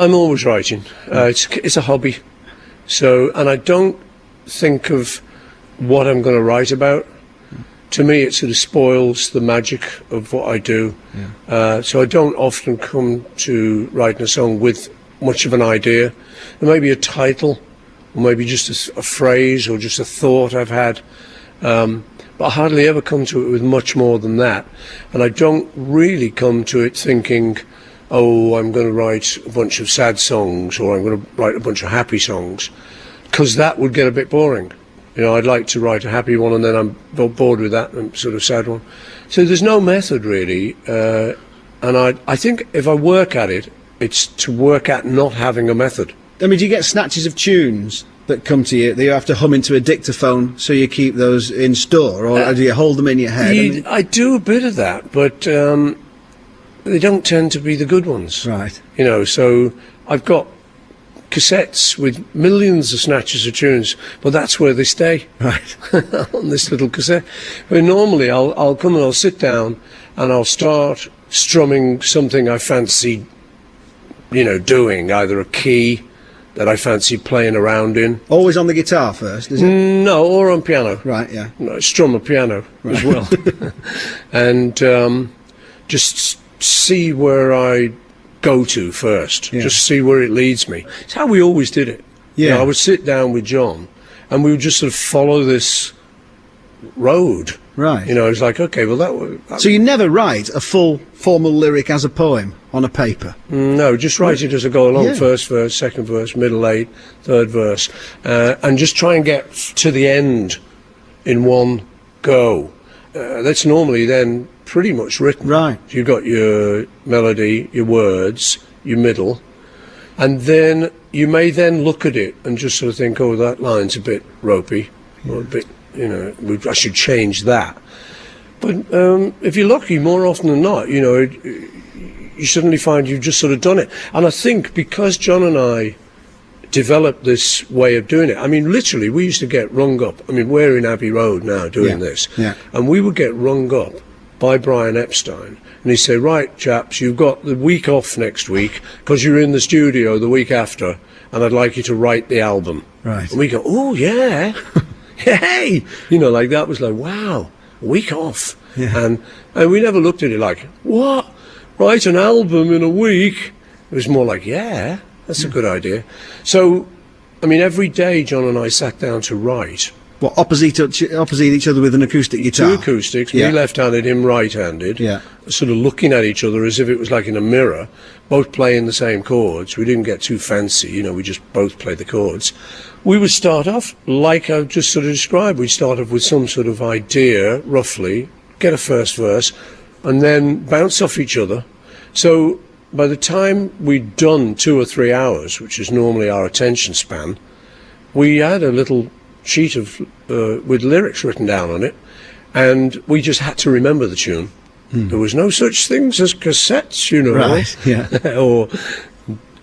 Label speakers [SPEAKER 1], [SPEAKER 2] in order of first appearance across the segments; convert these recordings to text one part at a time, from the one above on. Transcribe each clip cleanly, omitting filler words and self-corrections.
[SPEAKER 1] I'm always writing. It's a hobby. So, and I don't think of what I'm going to write about. To me, it sort of spoils the magic of what I do. So I don't often come to writing a song with much of an idea. There may be a title, or maybe just a phrase, or just a thought I've had. But I hardly ever come to it with much more than that. And I don't really come to it thinking, oh, I'm going to write a bunch of sad songs, or I'm going to write a bunch of happy songs, because that would get a bit boring. You know, I'd like to write a happy one, and then I'm bored with that and sort of sad one. So there's no method really, and I think if I work at it, it's to work at not having a method.
[SPEAKER 2] I mean, do you get snatches of tunes that come to you that you have to hum into a dictaphone so you keep those in store, or do you hold them in your head?
[SPEAKER 1] I do a bit of that, but they don't tend to be the good ones.
[SPEAKER 2] Right.
[SPEAKER 1] You know, so I've got cassettes with millions of snatches of tunes, but that's where they stay.
[SPEAKER 2] Right.
[SPEAKER 1] On this little cassette. But normally I'll come and I'll sit down and I'll start strumming something I fancy, you know, doing, either a key that I fancy playing around in.
[SPEAKER 2] Always on the guitar first, is it?
[SPEAKER 1] No, or on piano.
[SPEAKER 2] Right, yeah.
[SPEAKER 1] No, strum a piano as well. And just see where I go to first.
[SPEAKER 2] Yeah.
[SPEAKER 1] Just see where it leads me. It's how we always did it.
[SPEAKER 2] Yeah.
[SPEAKER 1] You know, I would sit down with John and we would just sort of follow this road.
[SPEAKER 2] Right.
[SPEAKER 1] You know, it's like, okay, well that
[SPEAKER 2] So you never write a full formal lyric as a poem on a paper?
[SPEAKER 1] No, just write it as I go along.
[SPEAKER 2] Yeah.
[SPEAKER 1] First verse, second verse, middle eight, third verse, and just try and get to the end in one go. That's normally then pretty much written.
[SPEAKER 2] Right.
[SPEAKER 1] So you've got your melody, your words, your middle, and then you may then look at it and just sort of think, oh, that line's a bit ropey, or a bit, you know, I should change that. But if you're lucky, more often than not, you know, you suddenly find you've just sort of done it. And I think because John and I developed this way of doing it, I mean, literally, we used to get rung up. I mean, we're in Abbey Road now doing this.
[SPEAKER 2] Yeah.
[SPEAKER 1] And we would get rung up by Brian Epstein. And he'd say, right, chaps, you've got the week off next week because you're in the studio the week after, and I'd like you to write the album.
[SPEAKER 2] Right.
[SPEAKER 1] And we go, oh, yeah. Hey! You know, like that was like, wow, a week off.
[SPEAKER 2] Yeah.
[SPEAKER 1] And we never looked at it like, what? Write an album in a week? It was more like, yeah, that's a good idea. So, I mean, every day John and I sat down to write.
[SPEAKER 2] What, opposite each other with an acoustic guitar?
[SPEAKER 1] Two acoustics,
[SPEAKER 2] Yeah.
[SPEAKER 1] me left-handed, him right-handed,
[SPEAKER 2] Yeah.
[SPEAKER 1] sort of looking at each other as if it was like in a mirror, both playing the same chords. We didn't get too fancy, you know, we just both played the chords. We would start off like I've just sort of described. We'd start off with some sort of idea, roughly, get a first verse, and then bounce off each other. So by the time we'd done 2 or 3 hours, which is normally our attention span, we had a little sheet of with lyrics written down on it, and we just had to remember the tune. There was no such things as cassettes, you know,
[SPEAKER 2] Right, yeah.
[SPEAKER 1] or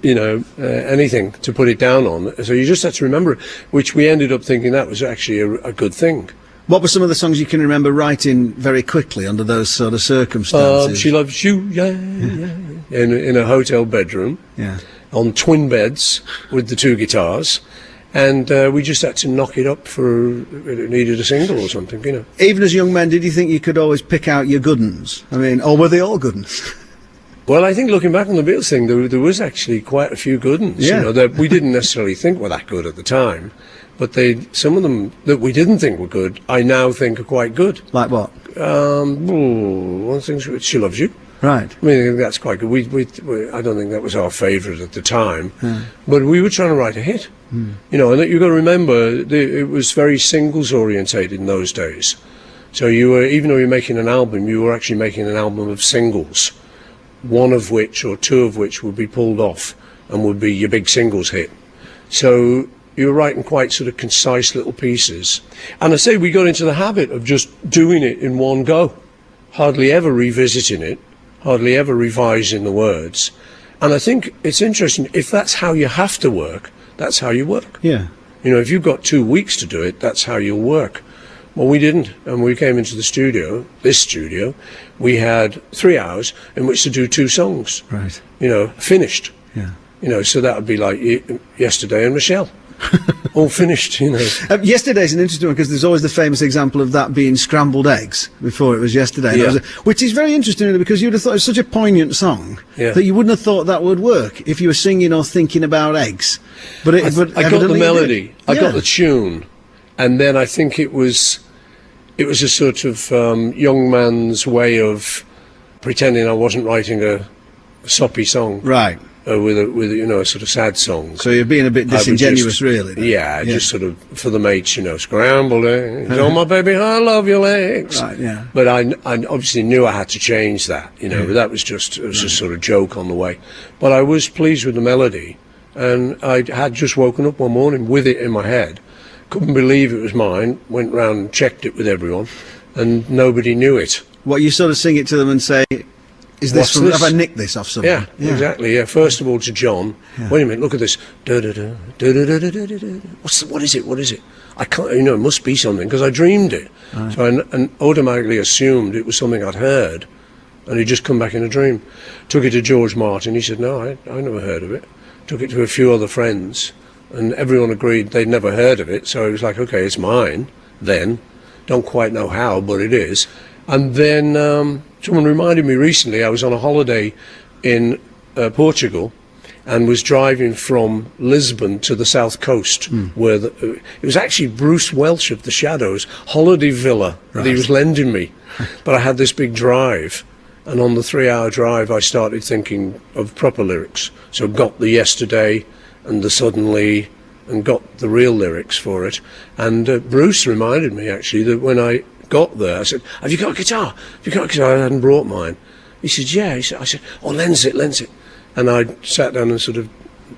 [SPEAKER 1] you know, anything to put it down on. So you just had to remember it, which we ended up thinking that was actually a good thing.
[SPEAKER 2] What were some of the songs you can remember writing very quickly under those sort of circumstances?
[SPEAKER 1] She Loves You, yeah, in a hotel bedroom,
[SPEAKER 2] Yeah.
[SPEAKER 1] on twin beds with the 2 guitars, and we just had to knock it up for it needed a single or something, you know.
[SPEAKER 2] Even as young men, did you think you could always pick out your good uns? I mean, or were they all good uns?
[SPEAKER 1] Well, I think looking back on the Beatles thing, there was actually quite a few good ones,
[SPEAKER 2] Yeah.
[SPEAKER 1] you know, that we didn't necessarily think were that good at the time, but some of them that we didn't think were good, I now think are quite good.
[SPEAKER 2] Like what?
[SPEAKER 1] One thing, She Loves You.
[SPEAKER 2] Right.
[SPEAKER 1] I mean, that's quite good. I don't think that was our favourite at the time, but we were trying to write a hit, you know, and you've got to remember, it was very singles orientated in those days. So you were, even though you're making an album, you were actually making an album of singles, one of which or 2 of which would be pulled off and would be your big singles hit. So you were writing quite sort of concise little pieces. And I say we got into the habit of just doing it in one go, hardly ever revisiting it, hardly ever revising the words. And I think it's interesting, if that's how you have to work, that's how you work.
[SPEAKER 2] Yeah.
[SPEAKER 1] You know, if you've got 2 weeks to do it, that's how you'll work. Well, we didn't, and we came into the studio, this studio, we had 3 hours in which to do 2 songs.
[SPEAKER 2] Right.
[SPEAKER 1] You know, finished.
[SPEAKER 2] Yeah.
[SPEAKER 1] You know, so that would be like Yesterday and Michelle. All finished, you know.
[SPEAKER 2] Yesterday's an interesting one because there's always the famous example of that being Scrambled Eggs before it was Yesterday.
[SPEAKER 1] Yeah.
[SPEAKER 2] Which is very interesting because you'd have thought it was such a poignant song that you wouldn't have thought that would work if you were singing or thinking about eggs. But
[SPEAKER 1] I got the melody, I got the tune, and then I think it was a sort of young man's way of pretending I wasn't writing a soppy song.
[SPEAKER 2] Right.
[SPEAKER 1] With you know, a sort of sad song.
[SPEAKER 2] So you're being a bit disingenuous, really. Then.
[SPEAKER 1] Yeah, just sort of for the mates, you know, scrambled eggs. Oh my baby, I love your legs.
[SPEAKER 2] Right, yeah.
[SPEAKER 1] But I obviously knew I had to change that. You know, that was just a sort of joke on the way. But I was pleased with the melody, and I had just woken up one morning with it in my head. Couldn't believe it was mine. Went round and checked it with everyone, and nobody knew it.
[SPEAKER 2] What, you sort of sing it to them and say, is this from, have I nicked this off someone?
[SPEAKER 1] Yeah, exactly. Yeah. First of all, to John. Wait a minute. Look at this. What is it? What is it? I can't. You know, it must be something because I dreamed it. Right. So I automatically assumed it was something I'd heard, and it just come back in a dream. Took it to George Martin. He said, "No, I never heard of it." Took it to a few other friends, and everyone agreed they'd never heard of it. So it was like, okay, it's mine. Then, don't quite know how, but it is. And then someone reminded me recently, I was on a holiday in Portugal and was driving from Lisbon to the south coast, where it was actually Bruce Welch of the Shadows' holiday villa that he was lending me. But I had this big drive, and on the 3-hour drive I started thinking of proper lyrics. So got the Yesterday and the Suddenly, and got the real lyrics for it. And Bruce reminded me actually that when I got there, I said, have you got a guitar? Have you got a guitar? I hadn't brought mine. He said, yeah. I said, oh, lends it. And I sat down and sort of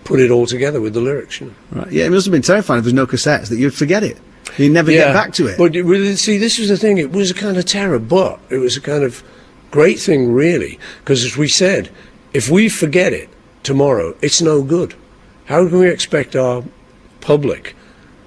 [SPEAKER 1] put it all together with the lyrics. You know.
[SPEAKER 2] Right. Yeah, it must have been terrifying if there was no cassettes, that you'd forget it. You'd never get back to it.
[SPEAKER 1] But see, this was the thing. It was a kind of terror, but it was a kind of great thing, really. Because as we said, if we forget it tomorrow, it's no good. How can we expect our public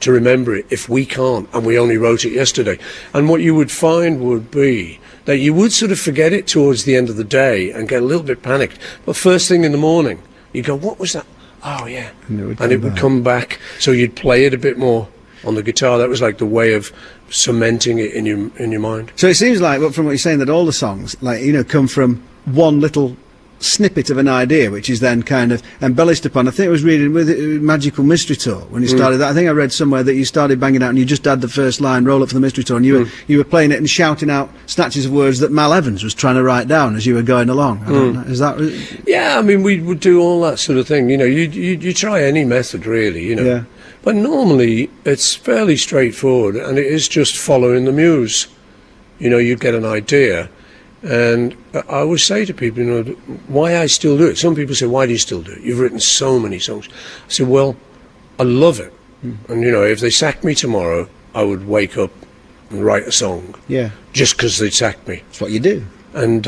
[SPEAKER 1] to remember it if we can't, and we only wrote it yesterday? And what you would find would be that you would sort of forget it towards the end of the day and get a little bit panicked, but first thing in the morning you go, what was that? Oh yeah. And it would come back, so you'd play it a bit more on the guitar. That was like the way of cementing it in your mind. So
[SPEAKER 2] it seems like, from what you're saying, that all the songs, like, you know, come from one little snippet of an idea, which is then kind of embellished upon. I think I was reading with Magical Mystery Tour when you started that. I think I read somewhere that you started banging out and you just had the first line, roll up for the Mystery Tour, and you were playing it and shouting out snatches of words that Mal Evans was trying to write down as you were going along. I don't know. Is that?
[SPEAKER 1] Yeah, I mean, we would do all that sort of thing. You know, you try any method really. You know. Yeah. But normally it's fairly straightforward, and it is just following the muse. You know, you get an idea. And I always say to people, you know, why I still do it. Some people say, why do you still do it? You've written so many songs. I said, well, I love it. And, you know, if they sacked me tomorrow, I would wake up and write a song. Yeah. Just because they sacked me.
[SPEAKER 2] It's what you do.
[SPEAKER 1] And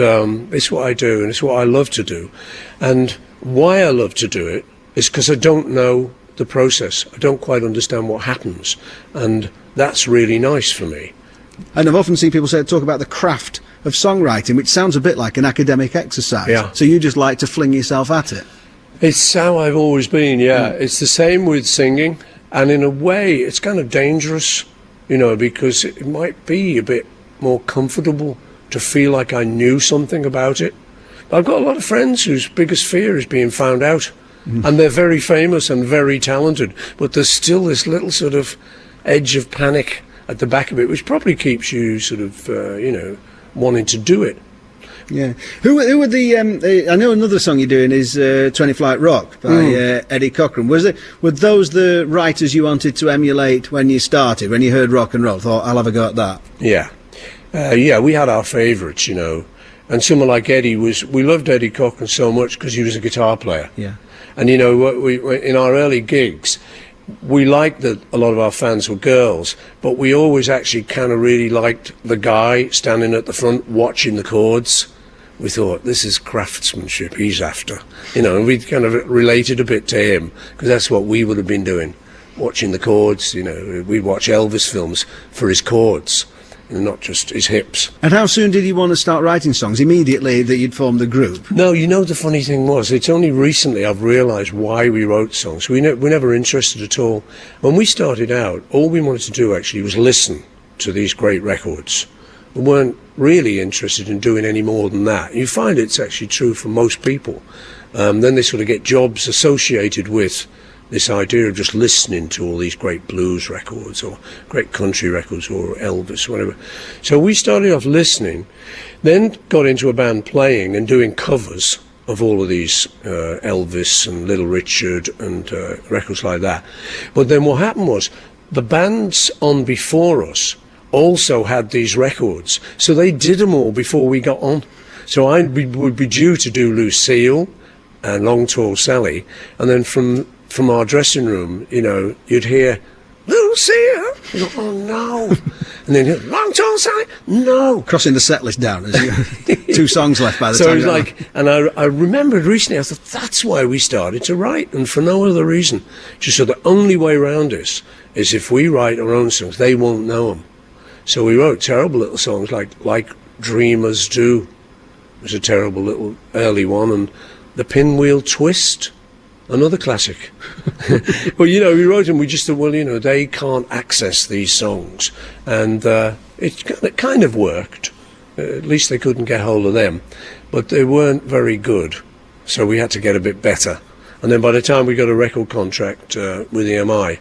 [SPEAKER 1] it's what I do, and it's what I love to do. And why I love to do it is because I don't know the process. I don't quite understand what happens. And that's really nice for me.
[SPEAKER 2] And I've often seen people talk about the craft of songwriting, which sounds a bit like an academic exercise. Yeah. So you just like to fling yourself at it.
[SPEAKER 1] It's how I've always been, yeah. It's the same with singing, and in a way it's kind of dangerous, you know, because it might be a bit more comfortable to feel like I knew something about it. But I've got a lot of friends whose biggest fear is being found out, and they're very famous and very talented, but there's still this little sort of edge of panic at the back of it, which probably keeps you sort of, you know, wanting to do it.
[SPEAKER 2] Yeah. Who were the? I know another song you're doing is 20 Flight Rock by Eddie Cochran. Were those the writers you wanted to emulate when you started, when you heard rock and roll? Thought, I'll have a go at that.
[SPEAKER 1] Yeah. Yeah, we had our favourites, you know. And someone like Eddie we loved Eddie Cochran so much because he was a guitar player. Yeah. And, you know, we in our early gigs, we liked that a lot of our fans were girls, but we always actually kind of really liked the guy standing at the front watching the chords. We thought, this is craftsmanship he's after, you know, and we kind of related a bit to him because that's what we would have been doing, watching the chords. You know, we'd watch Elvis films for his chords, not just his hips.
[SPEAKER 2] And how soon did you want to start writing songs? Immediately that you'd formed the group?
[SPEAKER 1] No, the funny thing was, it's only recently I've realised why we wrote songs. We're never interested at all. When we started out, all we wanted to do actually was listen to these great records. We weren't really interested in doing any more than that. You find it's actually true for most people. Then they sort of get jobs associated with this idea of just listening to all these great blues records or great country records or Elvis or whatever. So we started off listening, then got into a band playing and doing covers of all of these Elvis and Little Richard and records like that. But then what happened was the bands on before us also had these records, so they did them all before we got on. So I would be due to do Lucille and Long Tall Sally, and then from our dressing room, you'd hear Lucille. You go, oh no, and then Long Tall Sally, no.
[SPEAKER 2] Crossing the set list down. As you, 2 songs left by the
[SPEAKER 1] so
[SPEAKER 2] time.
[SPEAKER 1] So it was like, and I remembered recently, I thought that's why we started to write, and for no other reason. Just so the only way around this is if we write our own songs, they won't know them. So we wrote terrible little songs like Dreamers Do. It was a terrible little early one, and The Pinwheel Twist, another classic. But, we wrote them, we just thought, well, they can't access these songs. And it kind of worked. At least they couldn't get hold of them. But they weren't very good. So we had to get a bit better. And then by the time we got a record contract with EMI,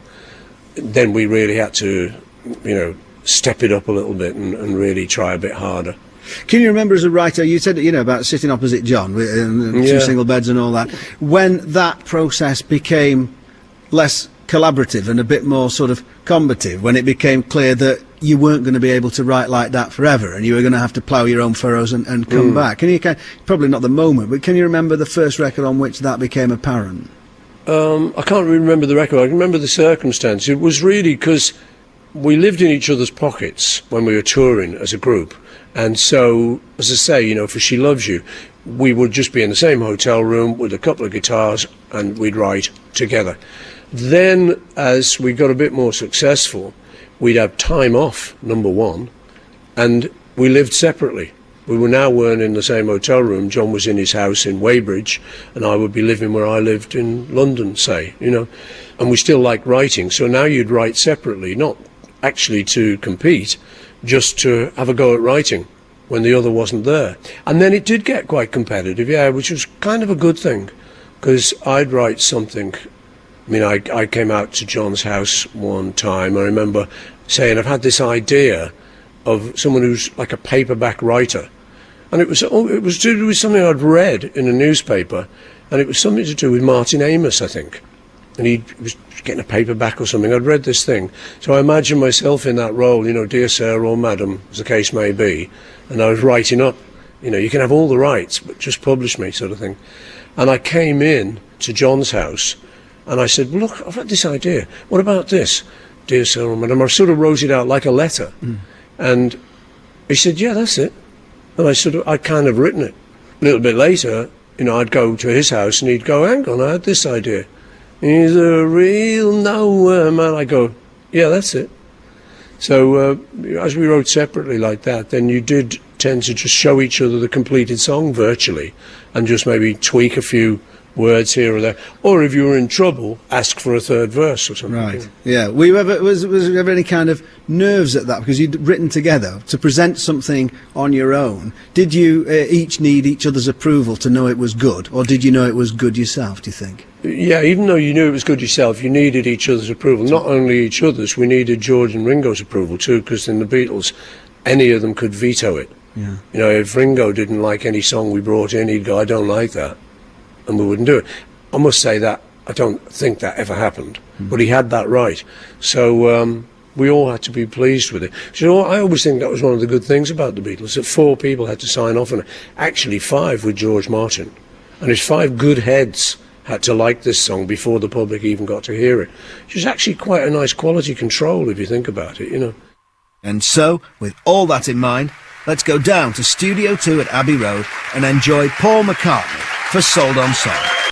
[SPEAKER 1] then we really had to, step it up a little bit and really try a bit harder.
[SPEAKER 2] Can you remember as a writer, you said, about sitting opposite John with 2 single beds and all that, when that process became less collaborative and a bit more sort of combative, when it became clear that you weren't going to be able to write like that forever and you were going to have to plough your own furrows and come back? Can you, probably not the moment, but can you remember the first record on which that became apparent?
[SPEAKER 1] I can't really remember the record. I can remember the circumstance. It was really because we lived in each other's pockets when we were touring as a group. And so, as I say, for She Loves You, we would just be in the same hotel room with a couple of guitars and we'd write together. Then, as we got a bit more successful, we'd have time off, number one, and we lived separately. We weren't in the same hotel room. John was in his house in Weybridge, and I would be living where I lived in London, say, And we still liked writing, so now you'd write separately, not actually to compete, just to have a go at writing when the other wasn't there. And then it did get quite competitive, which was kind of a good thing, because I'd write something. I came out to John's house one time. I remember saying, I've had this idea of someone who's like a paperback writer. And it was to do with something I'd read in a newspaper, and it was something to do with Martin Amis, I think. And he was getting a paperback or something. I'd read this thing. So I imagined myself in that role, dear sir or madam, as the case may be. And I was writing up, you can have all the rights, but just publish me, sort of thing. And I came in to John's house, and I said, well, look, I've had this idea. What about this, dear sir or madam? I sort of wrote it out like a letter. And he said, yeah, that's it. And I'd kind of written it. A little bit later, I'd go to his house, and he'd go, hang on, I had this idea. He's a real nowhere man. I go, yeah, that's it. So as we wrote separately like that, then you did tend to just show each other the completed song virtually and just maybe tweak a few words here or there. Or if you were in trouble, ask for a third verse or something.
[SPEAKER 2] Right, yeah. Was there ever any kind of nerves at that? Because you'd written together to present something on your own. Did you each need each other's approval to know it was good? Or did you know it was good yourself, do you think?
[SPEAKER 1] Yeah, even though you knew it was good yourself, you needed each other's approval. Not only each other's, we needed George and Ringo's approval too, because in the Beatles, any of them could veto it.
[SPEAKER 2] Yeah.
[SPEAKER 1] If Ringo didn't like any song we brought in, he'd go, I don't like that. And we wouldn't do it. I must say that I don't think that ever happened, but he had that right. So we all had to be pleased with it. So I always think that was one of the good things about the Beatles, that 4 people had to sign off on it. Actually 5 with George Martin. And his 5 good heads had to like this song before the public even got to hear it. Which is actually quite a nice quality control if you think about it,
[SPEAKER 2] And so, with all that in mind, let's go down to Studio 2 at Abbey Road and enjoy Paul McCartney for Sold on Song.